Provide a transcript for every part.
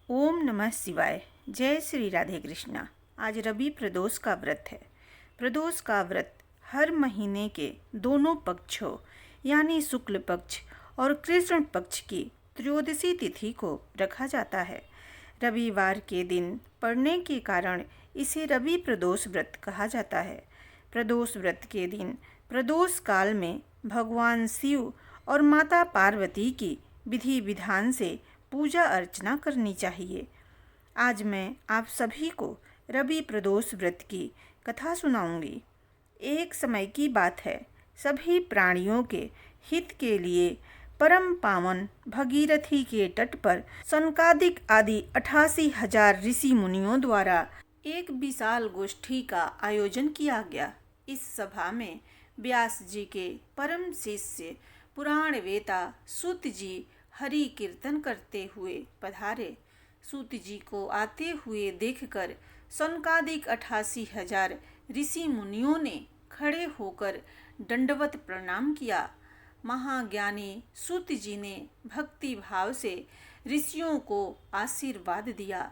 ओम नमः शिवाय। जय श्री राधे कृष्णा। आज रवि प्रदोष का व्रत है। प्रदोष का व्रत हर महीने के दोनों पक्षों यानी शुक्ल पक्ष और कृष्ण पक्ष की त्रयोदशी तिथि को रखा जाता है। रविवार के दिन पड़ने के कारण इसे रवि प्रदोष व्रत कहा जाता है। प्रदोष व्रत के दिन प्रदोष काल में भगवान शिव और माता पार्वती की विधि विधान से पूजा अर्चना करनी चाहिए। आज मैं आप सभी को रवि प्रदोष व्रत की कथा सुनाऊंगी। एक समय की बात है, सभी प्राणियों के हित के लिए परम पावन भगीरथी के तट पर सनकादिक आदि 88,000 ऋषि मुनियों द्वारा एक विशाल गोष्ठी का आयोजन किया गया। इस सभा में व्यास जी के परम शिष्य पुराण वेता सूत जी हरि कीर्तन करते हुए पधारे। सूत जी को आते हुए देखकर सनकादिक 88,000 ऋषि मुनियों ने खड़े होकर दंडवत प्रणाम किया। महाज्ञानी सूत जी ने भक्ति भाव से ऋषियों को आशीर्वाद दिया।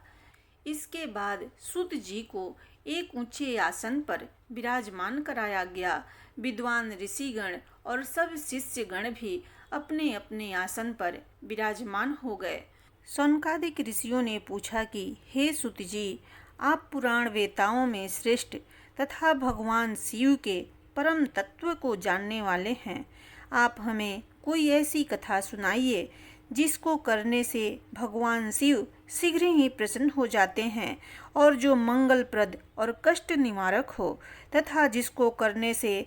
इसके बाद सूत जी को एक ऊंचे आसन पर विराजमान कराया गया। विद्वान ऋषिगण और सब शिष्यगण भी अपने अपने आसन पर विराजमान हो गए। सनकादिक ऋषियों ने पूछा कि हे सूत जी, आप पुराण वेताओं में श्रेष्ठ तथा भगवान शिव के परम तत्व को जानने वाले हैं। आप हमें कोई ऐसी कथा सुनाइए जिसको करने से भगवान शिव शीघ्र ही प्रसन्न हो जाते हैं और जो मंगलप्रद और कष्ट निवारक हो तथा जिसको करने से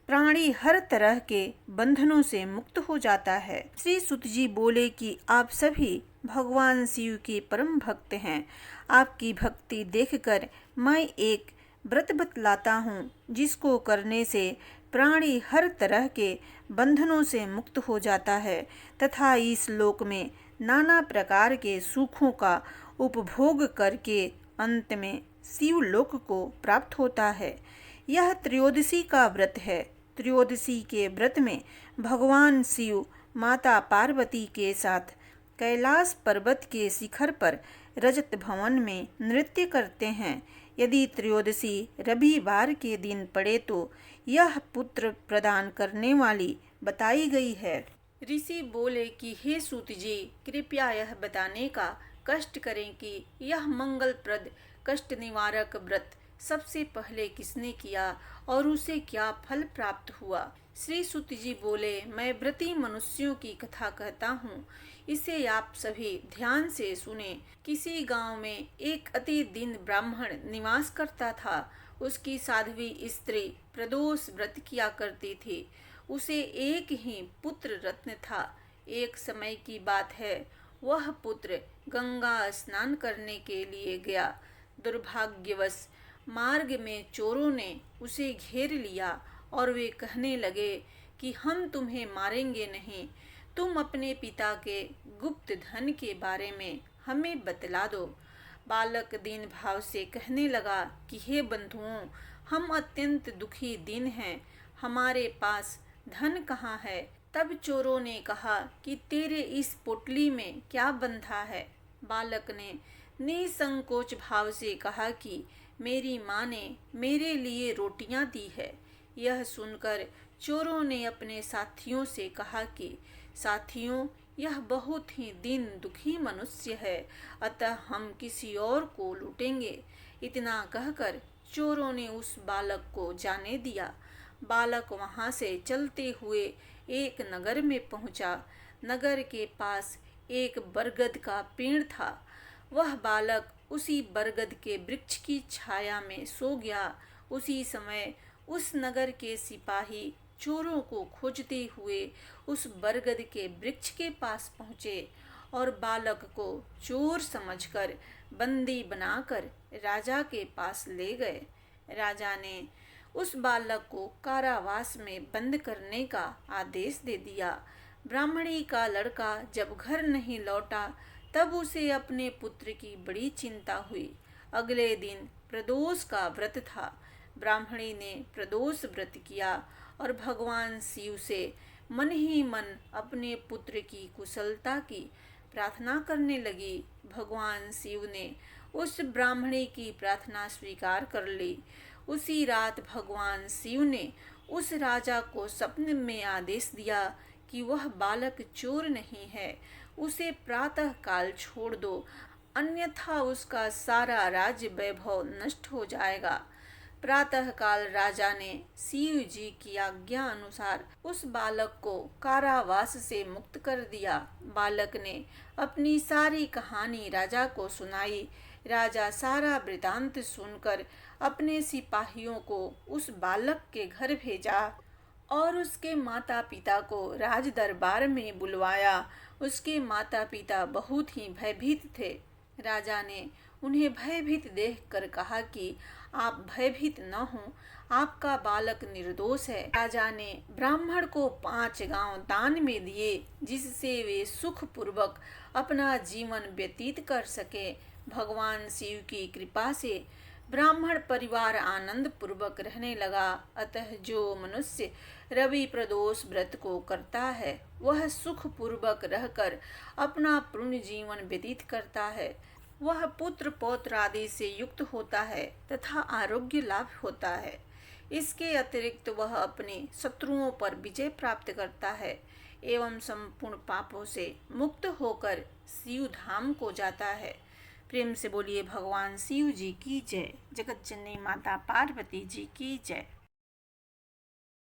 प्राणी हर तरह के बंधनों से मुक्त हो जाता है। श्री सुत जी बोले कि आप सभी भगवान शिव के परम भक्त हैं। आपकी भक्ति देखकर मैं एक व्रत बतलाता हूँ जिसको करने से प्राणी हर तरह के बंधनों से मुक्त हो जाता है तथा इस लोक में नाना प्रकार के सुखों का उपभोग करके अंत में शिवलोक को प्राप्त होता है। यह त्रयोदशी का व्रत है। त्रयोदशी के व्रत में भगवान शिव माता पार्वती के साथ कैलाश पर्वत के शिखर पर रजत भवन में नृत्य करते हैं। यदि त्रयोदशी रविवार के दिन पड़े तो यह पुत्र प्रदान करने वाली बताई गई है। ऋषि बोले कि हे सूत जी, कृपया यह बताने का कष्ट करें कि यह मंगलप्रद कष्ट निवारक व्रत सबसे पहले किसने किया और उसे क्या फल प्राप्त हुआ। श्री सूत जी बोले, मैं व्रती मनुष्यों की कथा कहता हूँ, इसे आप सभी ध्यान से सुने। किसी गांव में एक अति दीन ब्राह्मण निवास करता था। उसकी साध्वी स्त्री प्रदोष व्रत किया करती थी। उसे एक ही पुत्र रत्न था। एक समय की बात है, वह पुत्र गंगा स्नान करने के लिए गया। दुर्भाग्यवश मार्ग में चोरों ने उसे घेर लिया और वे कहने लगे कि हम तुम्हें मारेंगे नहीं, तुम अपने पिता के गुप्त धन के बारे में हमें बतला दो। बालक दीन भाव से कहने लगा कि हे बंधुओं, हम अत्यंत दुखी दीन हैं, हमारे पास धन कहाँ है। तब चोरों ने कहा कि तेरे इस पोटली में क्या बंधा है। बालक ने निसंकोच भाव से कहा कि मेरी माँ ने मेरे लिए रोटियां दी है। यह सुनकर चोरों ने अपने साथियों से कहा कि साथियों, यह बहुत ही दीन दुखी मनुष्य है, अतः हम किसी और को लूटेंगे। इतना कहकर चोरों ने उस बालक को जाने दिया। बालक वहां से चलते हुए एक नगर में पहुंचा। नगर के पास एक बरगद का पेड़ था। वह बालक उसी बरगद के वृक्ष की छाया में सो गया। उसी समय उस नगर के सिपाही चोरों को खोजते हुए उस बरगद के वृक्ष के पास पहुँचे और बालक को चोर समझकर बंदी बनाकर राजा के पास ले गए। राजा ने उस बालक को कारावास में बंद करने का आदेश दे दिया। ब्राह्मणी का लड़का जब घर नहीं लौटा तब उसे अपने पुत्र की बड़ी चिंता हुई। अगले दिन प्रदोष का व्रत था। ब्राह्मणी ने प्रदोष व्रत किया और भगवान शिव से मन ही मन अपने पुत्र की कुशलता की प्रार्थना करने लगी। भगवान शिव ने उस ब्राह्मणी की प्रार्थना स्वीकार कर ली। उसी रात भगवान शिव ने उस राजा को सपने में आदेश दिया कि वह बालक चोर नहीं है, उसे प्रातः काल छोड़ दो, अन्यथा उसका सारा राज्य वैभव नष्ट हो जाएगा। प्रातः काल राजा ने शिव जी की आज्ञा अनुसार उस बालक को कारावास से मुक्त कर दिया। बालक ने अपनी सारी कहानी राजा को सुनाई। राजा सारा वृतांत सुनकर अपने सिपाहियों को उस बालक के घर भेजा और उसके माता पिता को राज दरबार में बुलवाया। उसके माता पिता बहुत ही भयभीत थे। राजा ने उन्हें भयभीत देखकर कहा कि आप भयभीत न हो, आपका बालक निर्दोष है। राजा ने ब्राह्मण को 5 गांव दान में दिए, जिससे वे सुखपूर्वक अपना जीवन व्यतीत कर सके। भगवान शिव की कृपा से ब्राह्मण परिवार आनंद पूर्वक रहने लगा। अतः जो मनुष्य रवि प्रदोष व्रत को करता है, वह सुख पूर्वक रहकर अपना पूर्ण जीवन व्यतीत करता है। वह पुत्र पौत्र आदि से युक्त होता है तथा आरोग्य लाभ होता है। इसके अतिरिक्त वह अपने शत्रुओं पर विजय प्राप्त करता है एवं संपूर्ण पापों से मुक्त होकर शिव धाम को जाता है। प्रेम से बोलिए भगवान शिव जी की जय। जगत जननी माता पार्वती जी की जय।